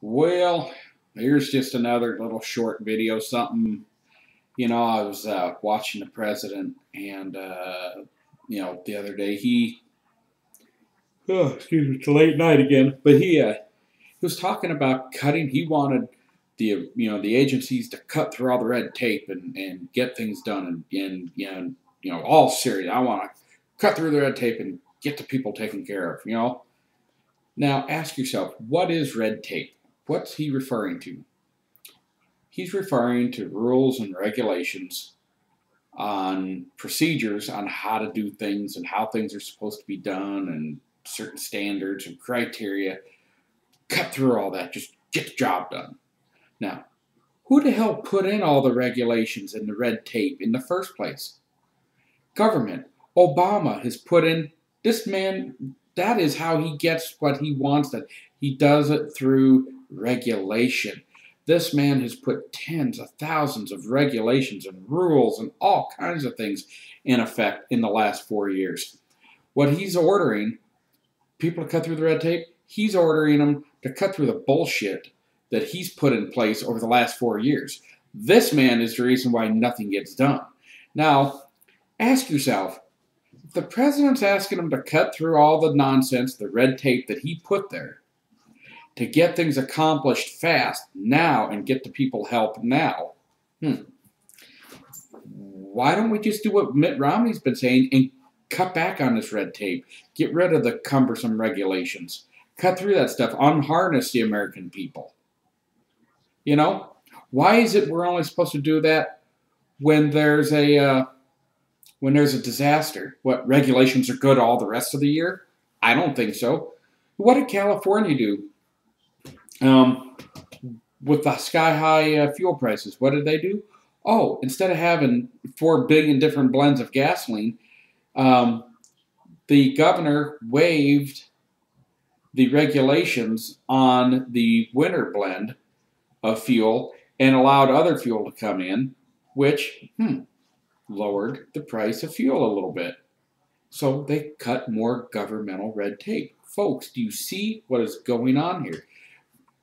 Well, here's just another little short video. Something, I was watching the president, and the other day excuse me, it's late night again, but he was talking about cutting. He wanted the agencies to cut through all the red tape and get things done, and all serious. I want to cut through the red tape and get the people taken care of. Now ask yourself, what is red tape? What's he referring to? He's referring to rules and regulations on procedures on how to do things and how things are supposed to be done and certain standards and criteria. Cut through all that. Just get the job done. Now, who the hell put in all the regulations and the red tape in the first place? Government. Obama has put in, this man, that is how he gets what he wants. That he does it through regulation. This man has put tens of thousands of regulations and rules and all kinds of things in effect in the last 4 years. What he's ordering people to cut through the red tape, he's ordering them to cut through the bullshit that he's put in place over the last 4 years. This man is the reason why nothing gets done. Now, ask yourself, if the president's asking him to cut through all the nonsense, the red tape that he put there, to get things accomplished fast now and get the people help now, why don't we just do what Mitt Romney's been saying and cut back on this red tape? Get rid of the cumbersome regulations. Cut through that stuff. Unharness the American people. Why is it we're only supposed to do that when there's a disaster? What, regulations are good all the rest of the year? I don't think so. What did California do with the sky-high fuel prices? What did they do? Oh, instead of having 4 billion different blends of gasoline, the governor waived the regulations on the winter blend of fuel and allowed other fuel to come in, which lowered the price of fuel a little bit. So they cut more governmental red tape. Folks, do you see what is going on here?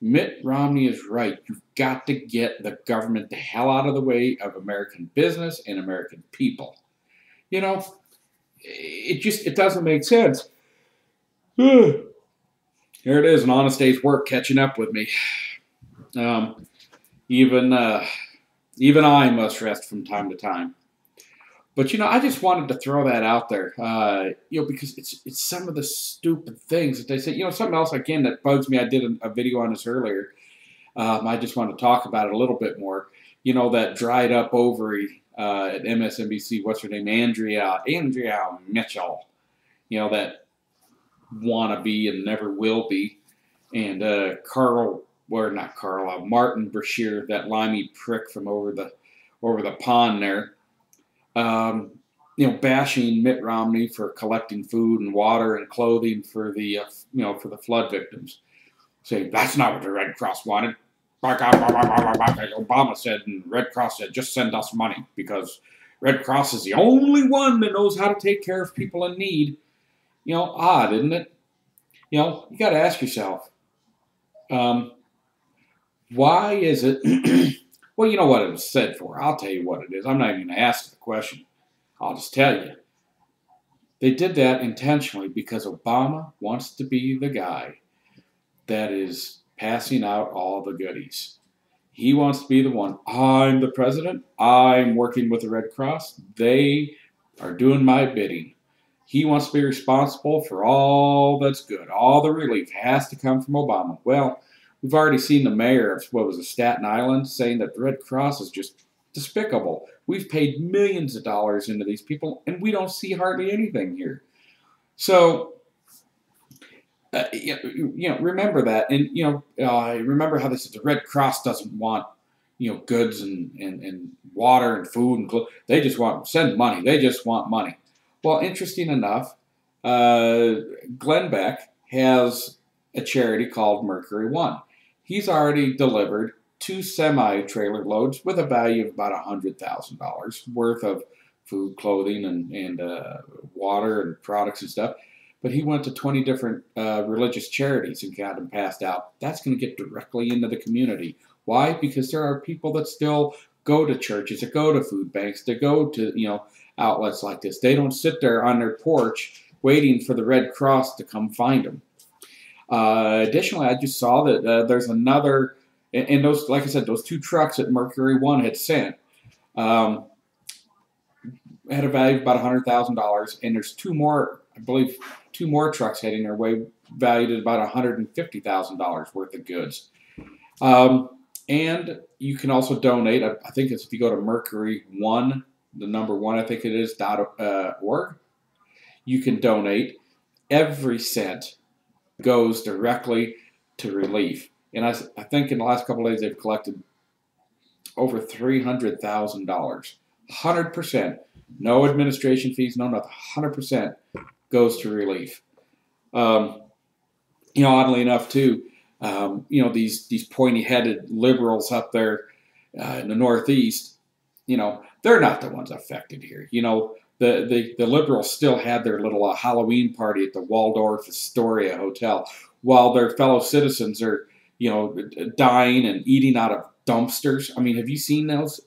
Mitt Romney is right. You've got to get the government the hell out of the way of American business and American people. It doesn't make sense. Here it is, an honest day's work catching up with me. Even I must rest from time to time. But I just wanted to throw that out there, because it's some of the stupid things that they say. Something else again that bugs me. I did a video on this earlier. I just want to talk about it a little bit more. That dried up ovary at MSNBC. What's her name? Andrea Mitchell. That wannabe and never will be. And Martin Bashir, that limey prick from over the pond there. Bashing Mitt Romney for collecting food and water and clothing for the flood victims. Saying that's not what the Red Cross wanted. Obama said, and Red Cross said, just send us money because Red Cross is the only one that knows how to take care of people in need. Odd, isn't it? You got to ask yourself, why is it? Well, you know what it was said for. I'll tell you what it is. I'm not even going to ask the question. I'll just tell you. They did that intentionally because Obama wants to be the guy that is passing out all the goodies. He wants to be the one. I'm the president. I'm working with the Red Cross. They are doing my bidding. He wants to be responsible for all that's good. All the relief has to come from Obama. Well, we've already seen the mayor of, Staten Island, saying that the Red Cross is just despicable. We've paid millions of dollars into these people, and we don't see hardly anything here. So, remember that. And, remember how they said the Red Cross doesn't want, goods and water and food and clothes. They just send money. They just want money. Well, interesting enough, Glenn Beck has a charity called Mercury One. He's already delivered 2 semi-trailer loads with a value of about $100,000 worth of food, clothing, and water and products and stuff. but he went to 20 different religious charities and got them passed out. That's going to get directly into the community. Why? Because there are people that still go to churches, that go to food banks, that go to, outlets like this. They don't sit there on their porch waiting for the Red Cross to come find them. Additionally, I just saw that there's another, and those, like I said, those 2 trucks that Mercury One had sent had a value of about $100,000, and there's 2 more, I believe, 2 more trucks heading their way, valued at about $150,000 worth of goods. And you can also donate. I think it's if you go to Mercury One, the number 1, I think it is .org. You can donate. Every cent goes directly to relief. And I think in the last couple of days they've collected over $300,000. 100%. No administration fees, no nothing. 100% goes to relief. Oddly enough, too, these pointy-headed liberals up there in the Northeast, they're not the ones affected here. The liberals still had their little Halloween party at the Waldorf Astoria Hotel while their fellow citizens are, dying and eating out of dumpsters. I mean, have you seen those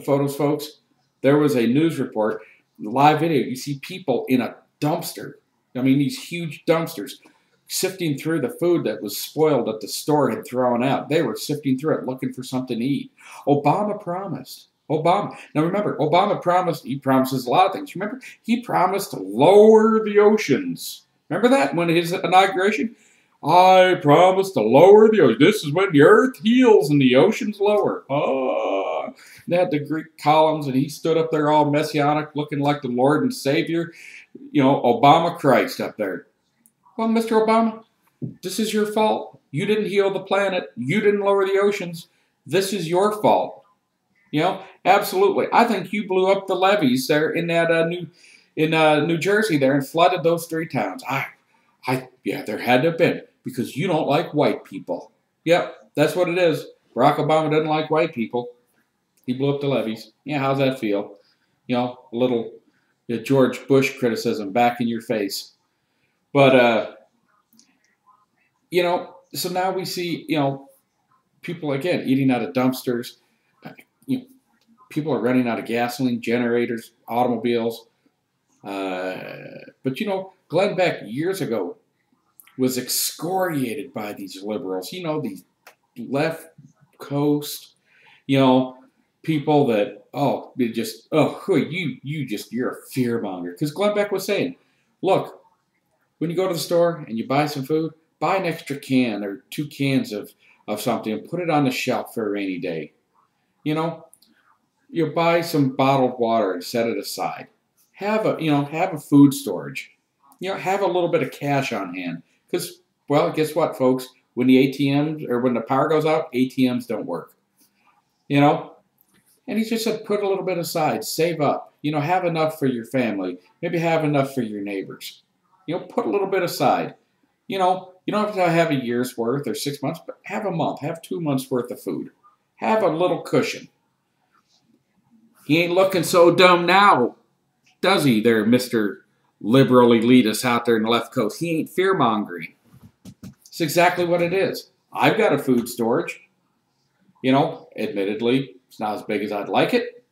photos, folks? There was a news report, live video. You see people in a dumpster. I mean, these huge dumpsters sifting through the food that was spoiled that the store had thrown out. They were sifting through it looking for something to eat. Obama promised. Now remember, Obama promised, he promises a lot of things. Remember, he promised to lower the oceans. Remember that when his inauguration? I promise to lower the ocean. This is when the earth heals and the oceans lower. They had the Greek columns, and he stood up there all messianic, looking like the Lord and Savior. Obama Christ up there. Well, Mr. Obama, this is your fault. You didn't heal the planet. You didn't lower the oceans. This is your fault. Absolutely. I think you blew up the levees there in that New Jersey there and flooded those 3 towns. Yeah, there had to have been, because you don't like white people. Yep, that's what it is. Barack Obama doesn't like white people. He blew up the levees. Yeah, how's that feel? A little George Bush criticism back in your face. But, so now we see, people, again, eating out of dumpsters. People are running out of gasoline, generators, automobiles. But, Glenn Beck years ago was excoriated by these liberals. These left coast, people that, you're a fearmonger. Because Glenn Beck was saying, look, when you go to the store and you buy some food, buy an extra can or 2 cans of something and put it on the shelf for a rainy day. You buy some bottled water and set it aside. Have a food storage. Have a little bit of cash on hand. Because, well, guess what, folks? When the ATMs, or when the power goes out, ATMs don't work. And he just said, put a little bit aside, save up. Have enough for your family. Maybe have enough for your neighbors. Put a little bit aside. You don't have to have a year's worth or 6 months, but have a month. Have 2 months worth of food. Have a little cushion. He ain't looking so dumb now, does he, there, Mr. Liberal elitist out there in the left coast? He ain't fear-mongering. It's exactly what it is. I've got a food storage. Admittedly, it's not as big as I'd like it,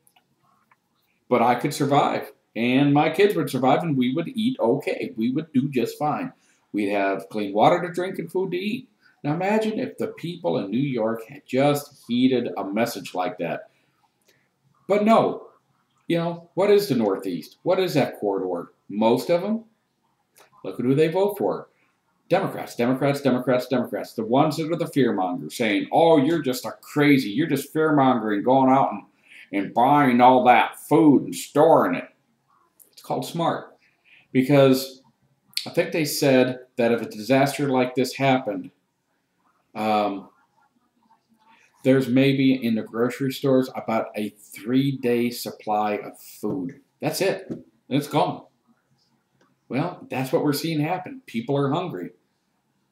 but I could survive. And my kids would survive, and we would eat okay. We would do just fine. We'd have clean water to drink and food to eat. Now imagine if the people in New York had just heeded a message like that. But no, what is the Northeast? What is that corridor? Most of them, look at who they vote for. Democrats, Democrats, Democrats, Democrats. The ones that are the fearmongers saying, oh, you're just a crazy. You're just fearmongering, going out and buying all that food and storing it. It's called smart. Because I think they said that if a disaster like this happened, there's maybe in the grocery stores about a 3-day supply of food. That's it. And it's gone. Well, that's what we're seeing happen. People are hungry.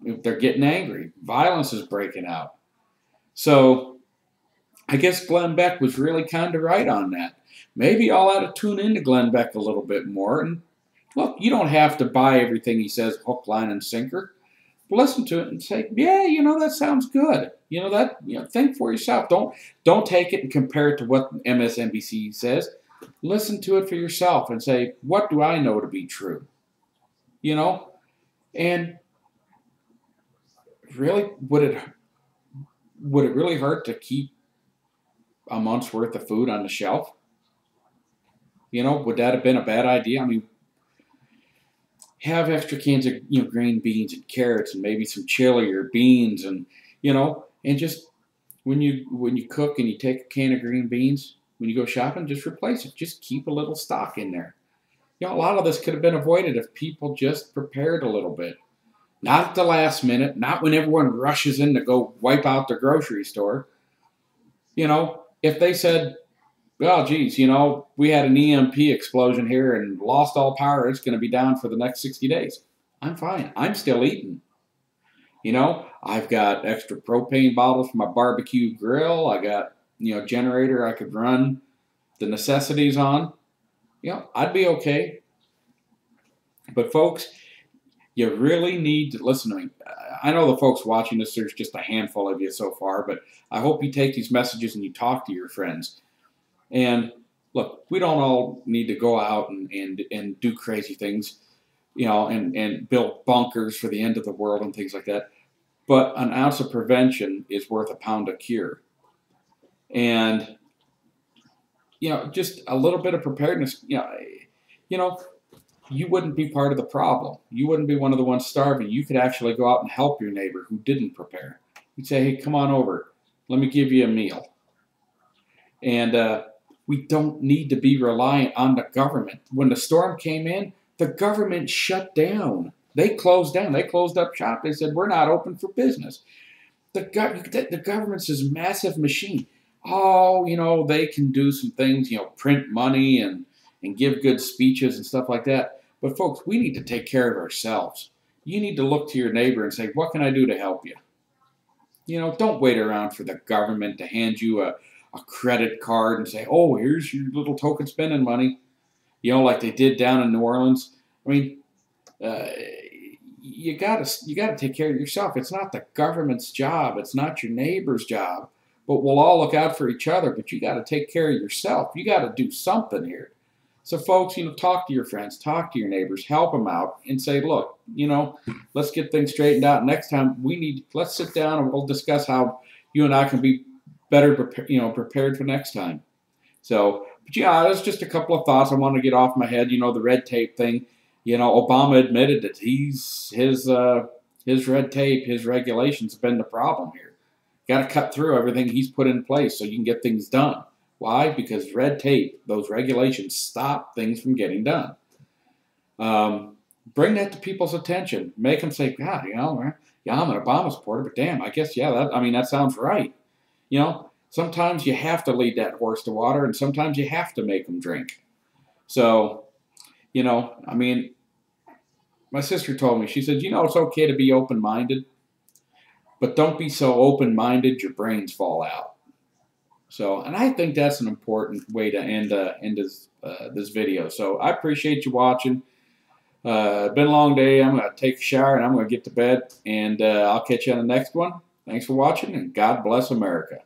They're getting angry. Violence is breaking out. So I guess Glenn Beck was really kind of right on that. Maybe I'll have to tune into Glenn Beck a little bit more and Look, you don't have to buy everything he says hook, line, and sinker. Listen to it and say, yeah, that sounds good. Think for yourself. Don't take it and compare it to what MSNBC says. Listen to it for yourself and say, what do I know to be true? And really, would it really hurt to keep a month's worth of food on the shelf? Would that have been a bad idea? I mean, have extra cans of green beans and carrots and maybe some chili or beans and and just when you cook and you take a can of green beans, when you go shopping, just replace it. Just keep a little stock in there. A lot of this could have been avoided if people just prepared a little bit. Not at the last minute, not when everyone rushes in to go wipe out the grocery store. If they said, well, geez, we had an EMP explosion here and lost all power, it's going to be down for the next 60 days. I'm fine. I'm still eating. I've got extra propane bottles for my barbecue grill. I got, generator I could run the necessities on. I'd be okay. But folks, you really need to listen to me. I know the folks watching this, there's just a handful of you so far, but I hope you take these messages and you talk to your friends. And look, we don't all need to go out and do crazy things, and build bunkers for the end of the world and things like that. But an ounce of prevention is worth a pound of cure. And, just a little bit of preparedness, you wouldn't be part of the problem. You wouldn't be one of the ones starving. You could actually go out and help your neighbor who didn't prepare. You'd say, hey, come on over. Let me give you a meal. And we don't need to be reliant on the government. When the storm came in, the government shut down. They closed down. They closed up shop. They said, we're not open for business. The government's this massive machine. Oh, they can do some things, print money and give good speeches and stuff like that. But folks, we need to take care of ourselves. You need to look to your neighbor and say, what can I do to help you? Don't wait around for the government to hand you a credit card and say, oh, here's your little token spending money, like they did down in New Orleans. I mean, you gotta take care of yourself. It's not the government's job. It's not your neighbor's job. But we'll all look out for each other. But you got to take care of yourself. You got to do something here. So, folks, talk to your friends, talk to your neighbors, help them out, and say, look, let's get things straightened out. Next time, let's sit down and we'll discuss how you and I can be better, prepared for next time. So, but there's just a couple of thoughts I want to get off my head. The red tape thing. Obama admitted that his red tape, his regulations have been the problem here. Got to cut through everything he's put in place so you can get things done. Why? Because red tape, those regulations stop things from getting done. Bring that to people's attention. Make them say, God, I'm an Obama supporter, but damn, I guess, that sounds right. Sometimes you have to lead that horse to water, and sometimes you have to make them drink. So, my sister told me, she said, it's okay to be open-minded, but don't be so open-minded your brains fall out. So, and I think that's an important way to end this video. So I appreciate you watching. Been a long day. I'm going to take a shower and I'm going to get to bed. And I'll catch you on the next one. Thanks for watching, and God bless America.